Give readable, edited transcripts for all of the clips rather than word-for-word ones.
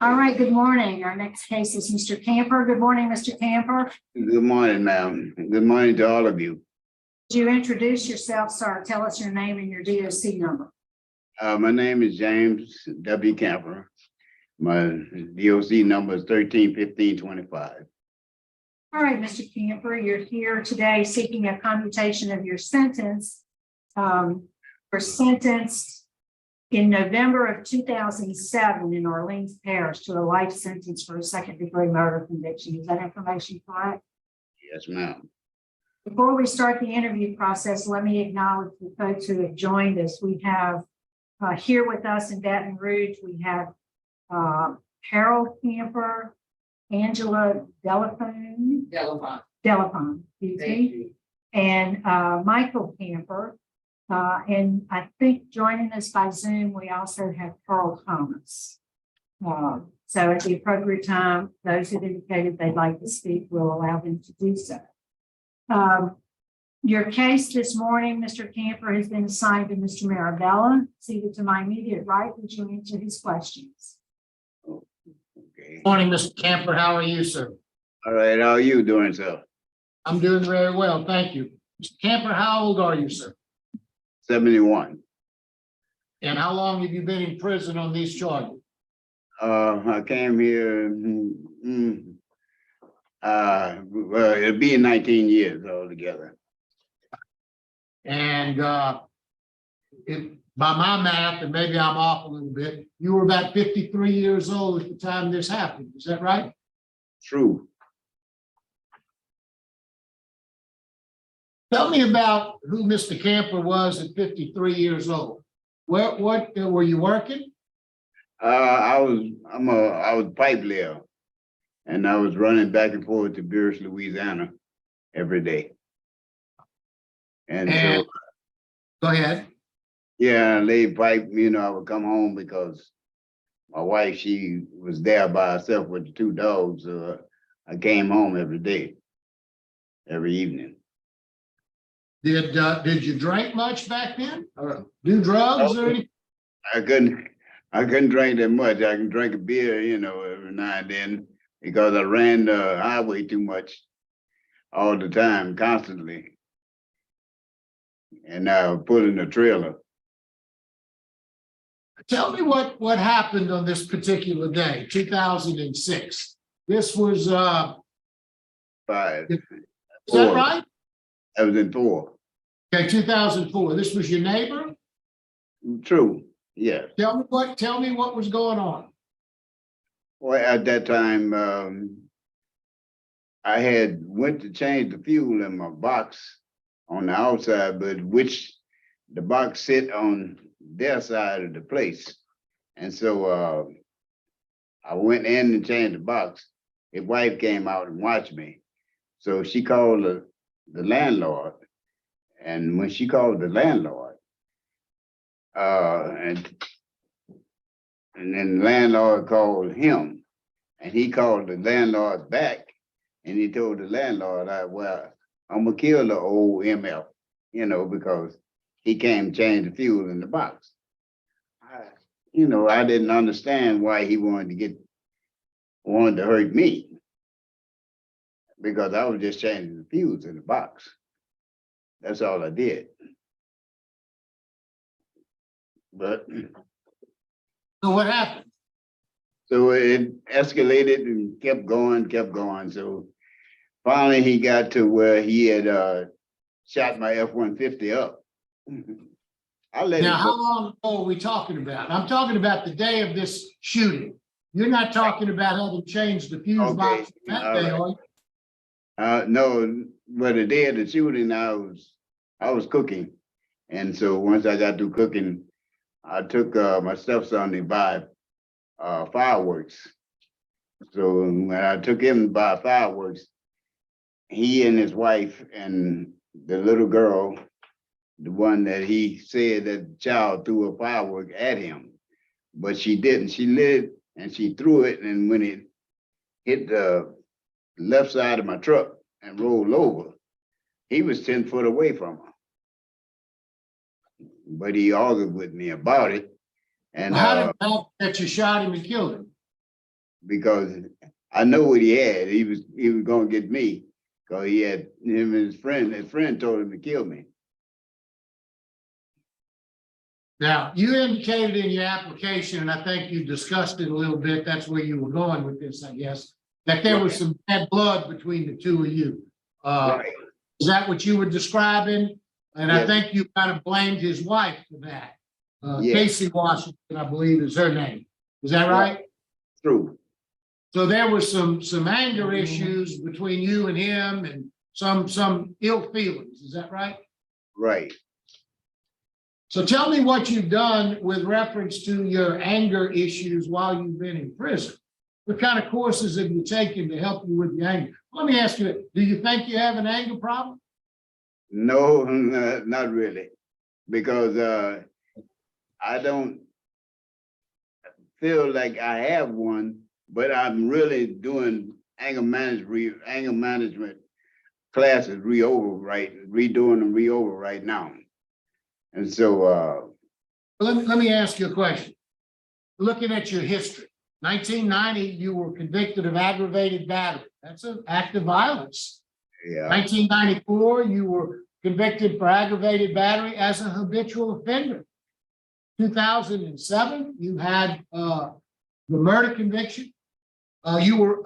All right, good morning. Our next case is Mr. Camper. Good morning, Mr. Camper. Good morning, ma'am. Good morning to all of you. Would you introduce yourself, sir? Tell us your name and your DOC number. My name is James W. Camper. My DOC number is 131525. All right, Mr. Camper, you're here today seeking a commutation of your sentence. Were sentenced in November of 2007 in Orleans Parish to a life sentence for a second-degree murder conviction. Is that information correct? Yes, ma'am. Before we start the interview process, let me acknowledge the folks who have joined us. We have here with us in Baton Rouge, we have Harold Camper, Angela Delafone, excuse me, and Michael Camper. And I think joining us by Zoom, we also have Carl Thomas. So at the appropriate time, those who indicated they'd like to speak will allow them to do so. Your case this morning, Mr. Camper, has been assigned to Mr. Marabella. Seated to my immediate right, would you answer his questions? Okay. Morning, Mr. Camper. How are you, sir? All right. How are you doing, sir? I'm doing very well. Thank you. Mr. Camper, how old are you, sir? 71. And how long have you been in prison on these charges? I came here, well, it'll be 19 years altogether. And by my math, and maybe I'm off a little bit, you were about 53 years old at the time this happened. Is that right? True. Tell me about who Mr. Camper was at 53 years old. What were you working? I was pipe layer, and I was running back and forth to Burris, Louisiana every day. And so, Go ahead. yeah, I laid pipe, I would come home because my wife, she was there by herself with the two dogs. So I came home every day, every evening. Did you drink much back then, or do drugs or anything? I couldn't drink that much. I can drink a beer, every now and then because I ran the highway too much all the time, constantly. And I was pulling a trailer. Tell me what happened on this particular day, 2006. This was Five. is that right? I was in 4. Okay, 2004. This was your neighbor? True. Yeah. Tell me what was going on. Well, at that time, I had went to change the fuel in my box on the outside, but which the box sit on their side of the place. And so I went in and changed the box. His wife came out and watched me. So she called the landlord. And when she called the landlord, and then the landlord called him, and he called the landlord back, and he told the landlord, well, I'm gonna kill the old MF, because he came change the fuel in the box. I didn't understand why he wanted to hurt me, because I was just changing the fuels in the box. That's all I did. But So what happened? so it escalated and kept going. So finally he got to where he had shot my F-150 up. I let Now, it how go. long ago are we talking about? I'm talking about the day of this shooting. You're not talking about having changed the fuse Okay, box that all day, right. are you? No, but the day of the shooting, I was cooking. And so once I got through cooking, I took my stepson to buy fireworks. So when I took him to buy fireworks, he and his wife and the little girl, the one that he said that the child threw a firework at him, but she didn't. She lit it and she threw it, and when it hit the left side of my truck and rolled over, he was 10 foot away from her. But he argued with me about it. And How did it happen that you shot him and killed him? because I know what he had. He was gonna get me. Cause he had him and his friend told him to kill me. Now, you indicated in your application, and I think you discussed it a little bit, that's where you were going with this, I guess, that there was some bad blood between the two of you. Right. Is that what you were describing? And I Yes. think you kind of blamed his wife for that. Yes. Casey Washington, I believe is her name. Is that right? True. So there was some anger issues between you and him and some ill feelings. Is that right? Right. So tell me what you've done with reference to your anger issues while you've been in prison. What kind of courses have you taken to help you with the anger? Let me ask you, do you think you have an anger problem? No, not really, because I don't feel like I have one, but I'm really doing anger management classes redoing them over right now. And so Let me ask you a question. Looking at your history, 1990, you were convicted of aggravated battery. That's an act of violence. yeah, 1994, you were convicted for aggravated battery as a habitual offender. 2007, you had the murder conviction. You were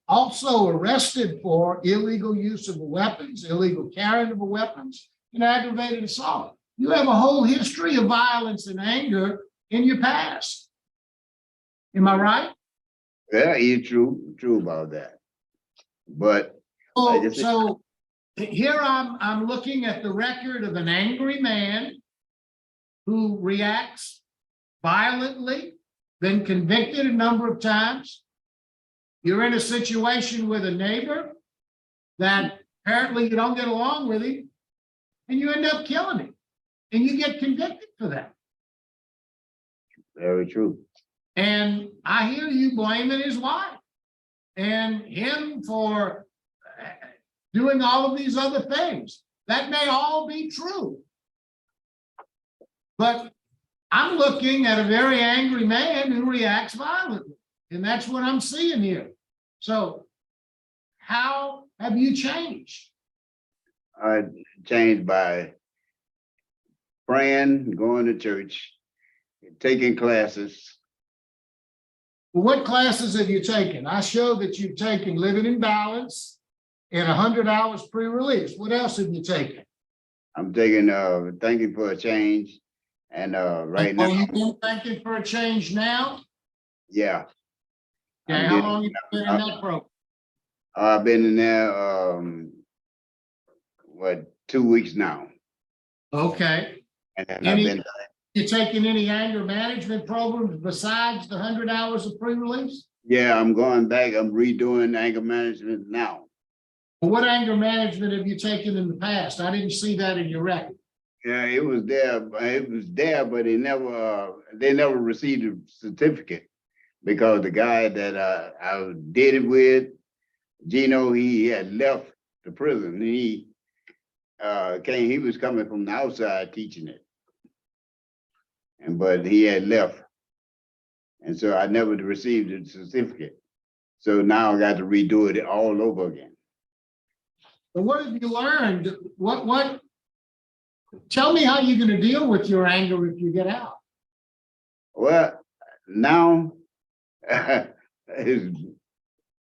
also arrested for illegal use of weapons, illegal carrying of weapons, and aggravated assault. You have a whole history of violence and anger in your past. Am I right? yeah, you're true about that. But So here I'm looking at the record of an angry man who reacts violently, been convicted a number of times. You're in a situation with a neighbor that apparently you don't get along with him, and you end up killing him, and you get convicted for that. very true. And I hear you blaming his wife and him for doing all of these other things. That may all be true. But I'm looking at a very angry man who reacts violently. And that's what I'm seeing here. So how have you changed? I changed by praying, going to church, taking classes. Well, what classes have you taken? I show that you've taken Living in Balance and 100 hours pre-release. What else have you taken? I'm taking Thanking for a Change. And right now, Are you been thinking for a change now? yeah. Okay, how long have you been in that program? I've been in there 2 weeks now. Okay. And I've been You taking any anger management programs besides the 100 hours of pre-release? yeah, I'm going back. I'm redoing anger management now. What anger management have you taken in the past? I didn't see that in your record. Yeah, it was there, but they never received a certificate because the guy that I did it with, Gino, he had left the prison. He was coming from the outside teaching it. But he had left. And so I never received a certificate. So now I got to redo it all over again. But what have you learned? Tell me how you're going to deal with your anger if you get out. Well, now I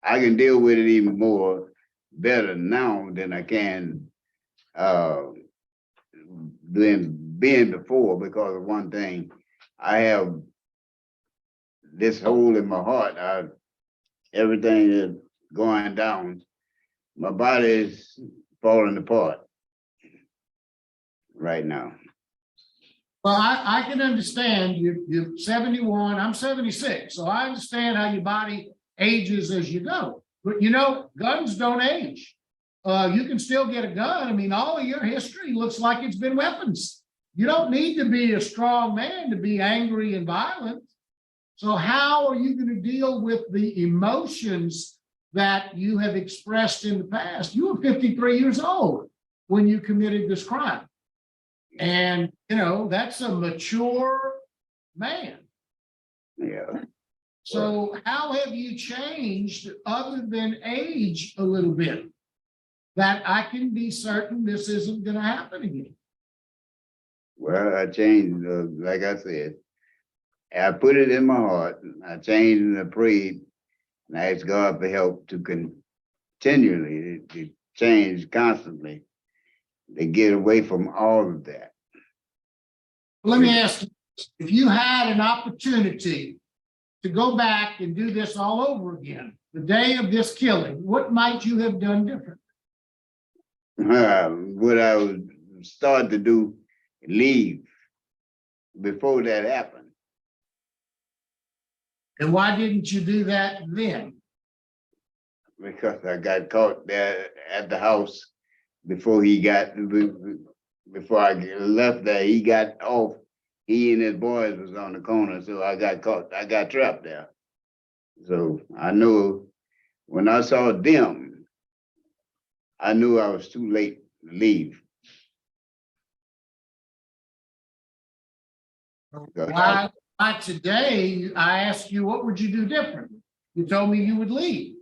can deal with it even more better now than I can being before, because of one thing. I have this hole in my heart. Everything is going down. My body is falling apart right now. Well, I can understand you're 71, I'm 76. So I understand how your body ages as you go. But you know, guns don't age. You can still get a gun. I mean, all of your history looks like it's been weapons. You don't need to be a strong man to be angry and violent. So how are you going to deal with the emotions that you have expressed in the past? You were 53 years old when you committed this crime. And, you know, that's a mature man. Yeah. So how have you changed other than age a little bit? That I can be certain this isn't gonna happen again. Well, I changed, like I said, I put it in my heart. I changed and I prayed and I asked God for help to continually to change constantly to get away from all of that. Let me ask you, if you had an opportunity to go back and do this all over again, the day of this killing, what might you have done different? What I would start to do, leave before that happened. And why didn't you do that then? Because I got caught there at the house before I left there, he got off. He and his boys was on the corner, so I got caught. I got trapped there. So I knew when I saw them, I knew I was too late to leave. Why today, I asked you, what would you do different? You told me you would leave.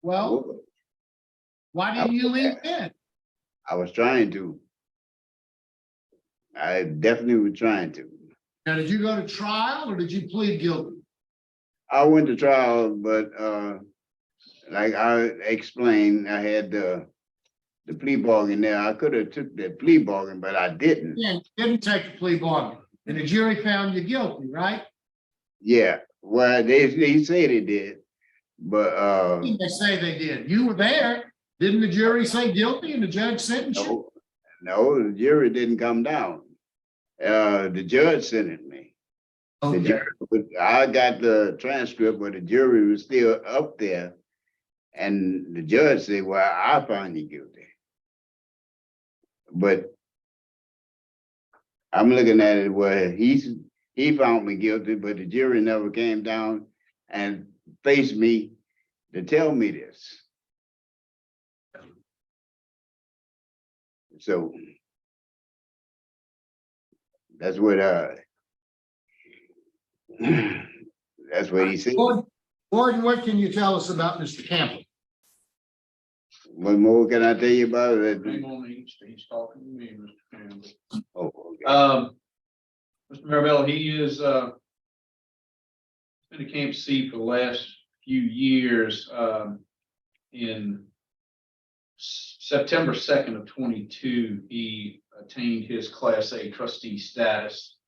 Well, why didn't you leave then? I was trying to. I definitely was trying to. Now, did you go to trial or did you plead guilty? I went to trial, but like I explained, I had the plea bargain there. I could have took that plea bargain, but I didn't. Yeah, you didn't take a plea bargain, and the jury found you guilty, right? Yeah, well, they say they did, but They say they did. You were there. Didn't the jury say guilty and the judge sentenced you? no, the jury didn't come down. The judge sentenced me. Okay. I got the transcript, but the jury was still up there, and the judge said, "Well, I found you guilty." But I'm looking at it where he found me guilty, but the jury never came down and faced me to tell me this. So that's what that's what he said. Gordon, what can you tell us about Mr. Campbell? What more can I tell you about it? Hang on, he's talking to me, Mr. Campbell. Oh, okay. Mr. Marabella, he is been a camp C for the last few years. In September 2nd of 22, he attained his Class A trustee status.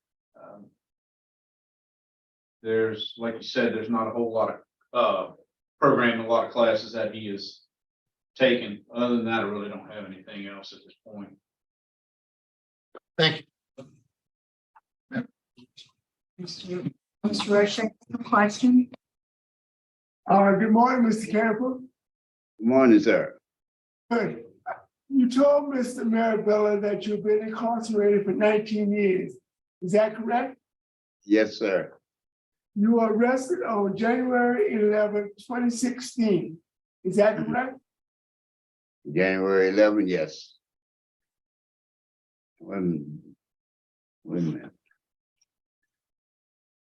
There's, like you said, there's not a whole lot of programming, a lot of classes that he has taken. Other than that, I really don't have anything else at this point. Thank you. Mr. Roche, question? Good morning, Mr. Campbell. Good morning, sir. Good. You told Mr. Marabella that you've been incarcerated for 19 years. Is that correct? Yes, sir. You were arrested on January 11, 2016. Is that correct? January 11, yes. Wait a minute.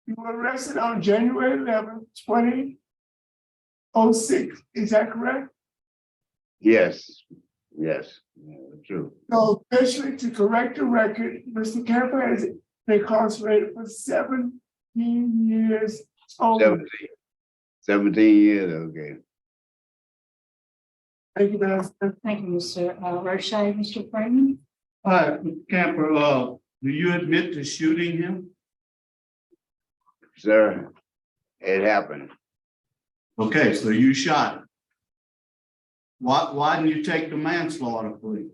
You were arrested on January 11, 2006. Is that correct? Yes, yes, true. So officially, to correct the record, Mr. Campbell has been incarcerated for 17 years only. 17 years, okay. Thank you, Master. Thank you, Mr. Roche. Mr. Freeman? Camper, do you admit to shooting him? Sir, it happened. Okay, so you shot him. Why didn't you take the manslaughter plea?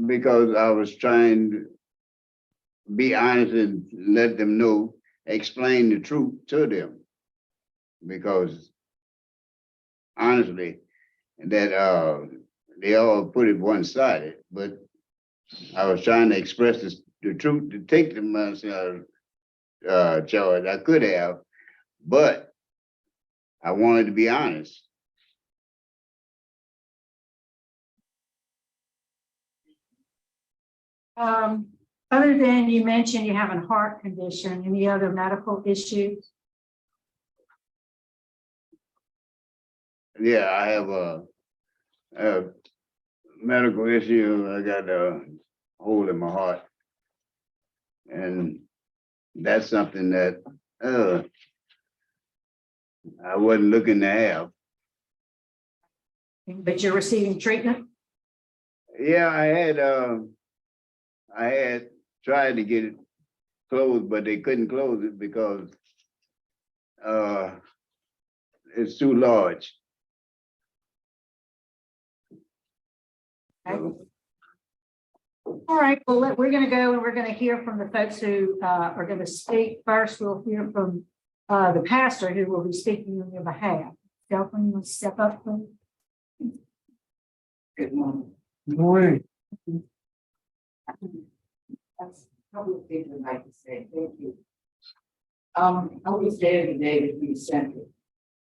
Because I was trying to be honest and let them know, explain the truth to them. Because honestly, that they all put it one-sided, but I was trying to express the truth to take the manslaughter charge. I could have, but I wanted to be honest. Other than you mentioned you have a heart condition, any other medical issues? Yeah, I have a medical issue. I got a hole in my heart. And that's something that I wasn't looking to have. But you're receiving treatment? Yeah, I had tried to get it closed, but they couldn't close it because uh it's too large. Okay. All right, well, we're gonna go and we're gonna hear from the folks who are gonna speak. First, we'll hear from the pastor who will be speaking on your behalf. Delphin, you want to step up, please? Good morning. Morning. That's a couple of things I'd like to say. Thank you. I was there the day that you sent it.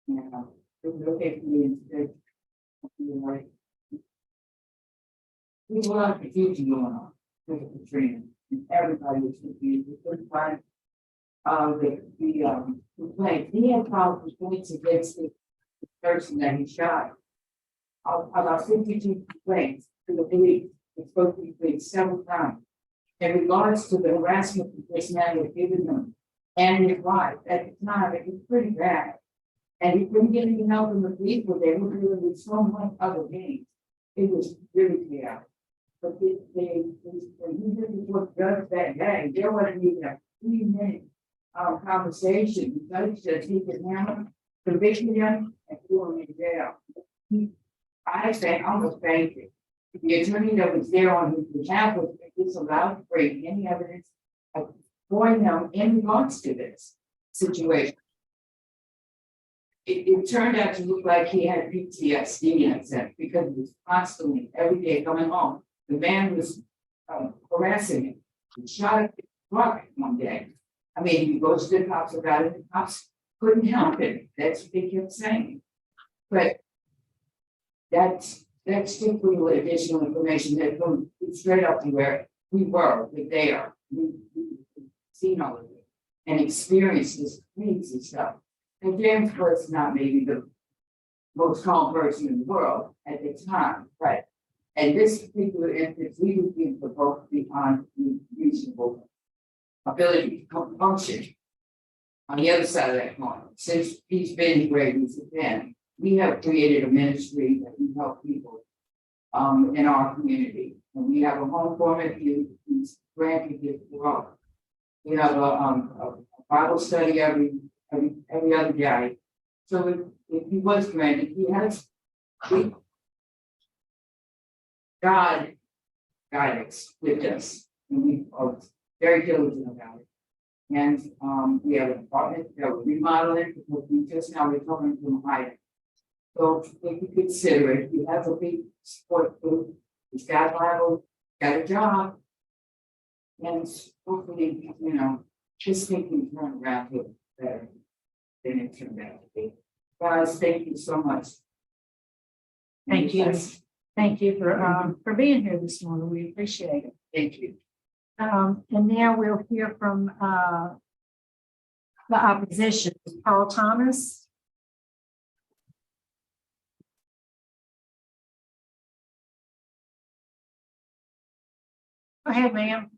And it was okay for me to take. There's a lot of confusion going on with the training, and everybody was confused. The first time, the complaint, he had filed complaints against the person that he shot. About 52 complaints to the police. It's supposed to be paid several times. In regards to the harassment that this man was giving them and his wife at the time, it was pretty bad. And he couldn't get any help from the police, but they were doing with so much other things. It was really chaotic. But when he did the book judge that day, there wasn't even a 3-minute conversation. The judge said he could handle, convicted him and threw him in jail. I say almost fainted. The attorney that was there on his behalf was disallowed to bring any evidence for him in regards to this situation. It turned out to look like he had PTSD in a sense because he was constantly every day coming home. The man was harassing him. He shot at the truck one day. I mean, he goes to the cops about it. The cops couldn't help it. That's what they kept saying. But that's just a little additional information that goes straight up to where we were there. We seen all of it and experienced this crazy stuff. And James was not maybe the most calm person in the world at the time, right? And this particular instance, we would be provoked beyond reasonable ability to function. On the other side of that coin, since he's been where he's been, we have created a ministry that we help people in our community. And we have a home for him who's granted this world. We have a Bible study every other day. So if he was granted, he has God guidance with us. And we are very diligent about it. And we have an apartment that we're remodeling because we just now recovering from hiding. So if you consider it, he has a big support group, he's got a Bible, got a job. And hopefully, this thing can turn around to better than it turned out to be. Guys, thank you so much. Thank you. Thank you for being here this morning. We appreciate it. Thank you. And now we'll hear from the opposition, Paul Thomas. Go ahead, ma'am.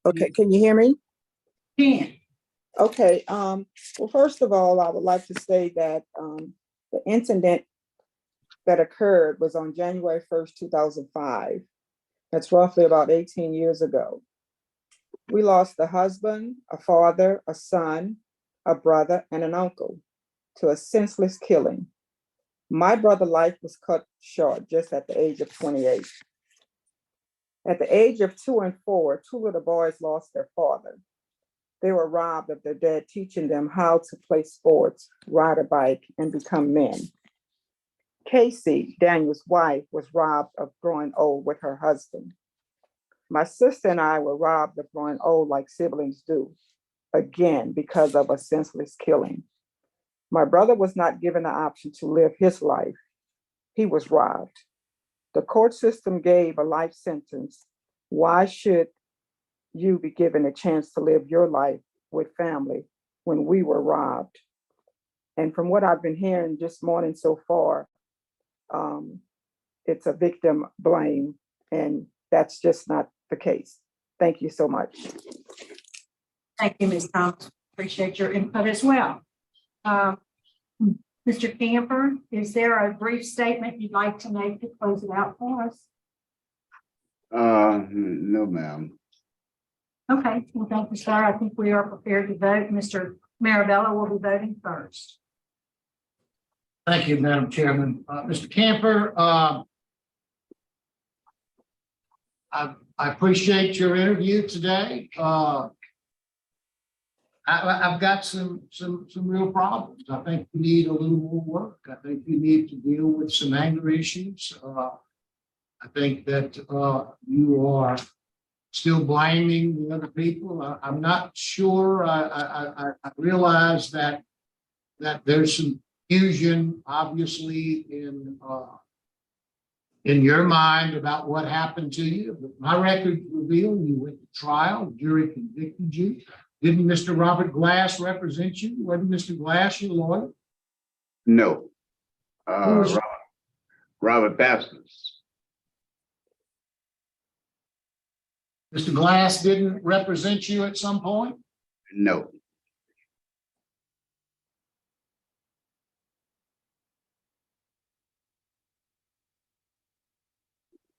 Okay, can you hear me? Ken. Okay, well, first of all, I would like to say that the incident that occurred was on January 1st, 2005. That's roughly about 18 years ago. We lost a husband, a father, a son, a brother, and an uncle to a senseless killing. My brother's life was cut short just at the age of 28. At the age of 2 and 4, 2 little boys lost their father. They were robbed of their dad, teaching them how to play sports, ride a bike, and become men. Casey, Daniel's wife, was robbed of growing old with her husband. My sister and I were robbed of growing old like siblings do, again, because of a senseless killing. My brother was not given the option to live his life. He was robbed. The court system gave a life sentence. Why should you be given a chance to live your life with family when we were robbed. And from what I've been hearing this morning so far, it's a victim blame, and that's just not the case. Thank you so much. Thank you, Ms. Thomas. Appreciate your input as well. Mr. Camper, is there a brief statement you'd like to make to close it out for us? No, ma'am. Okay, well, thank you, sir. I think we are prepared to vote. Mr. Marabella will be voting first. Thank you, Madam Chairman. Mr. Camper, I appreciate your interview today. I've got some real problems. I think you need a little more work. I think you need to deal with some anger issues. I think that you are still blaming the other people. I'm not sure. I realize that there's some confusion, obviously, in your mind about what happened to you. But my records reveal you went to trial, the jury convicted you. Didn't Mr. Robert Glass represent you? Wasn't Mr. Glass your lawyer? No. Who was- Robert Pastors. Mr. Glass didn't represent you at some point? No.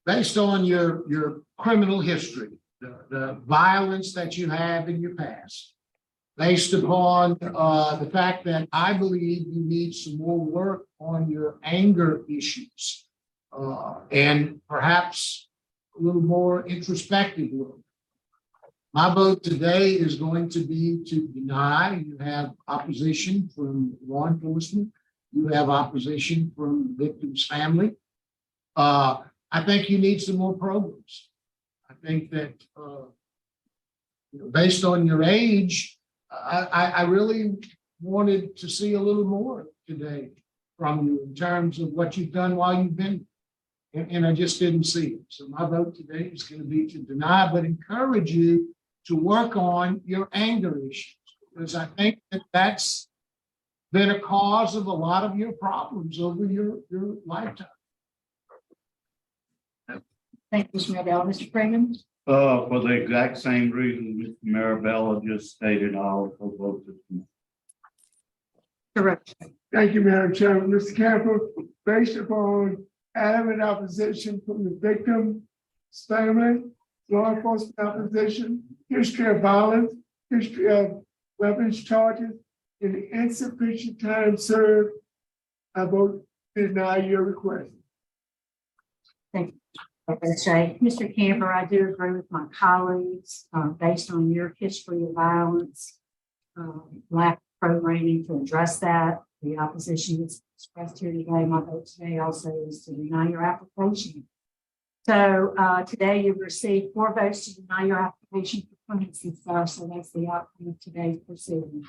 Based on your criminal history, the violence that you have in your past, based upon the fact that I believe you need some more work on your anger issues, and perhaps a little more introspective work. My vote today is going to be to deny. You have opposition from law enforcement. You have opposition from the victim's family. I think you need some more programs. I think that based on your age, I really wanted to see a little more today from you in terms of what you've done while you've been, and I just didn't see it. So my vote today is going to be to deny, but encourage you to work on your anger issues, because I think that that's been a cause of a lot of your problems over your lifetime. Thank you, Mr. Marabella. Mr. Freeman? For the exact same reason Mr. Marabella just stated, I'll vote this. Correct. Thank you, Madam Chairman. Mr. Campbell, based upon adamant opposition from the victim's family, law enforcement opposition, history of violence, history of weapons charges, and the insufficient time served, I vote to deny your request. Thank you. Okay, Mr. Camper, I do agree with my colleagues, based on your history of violence, lack of programming to address that. The opposition is expressed here today. My vote today also is to deny your application. So today you've received 4 votes to deny your application for clemency, sir. So that's the outcome of today's proceeding.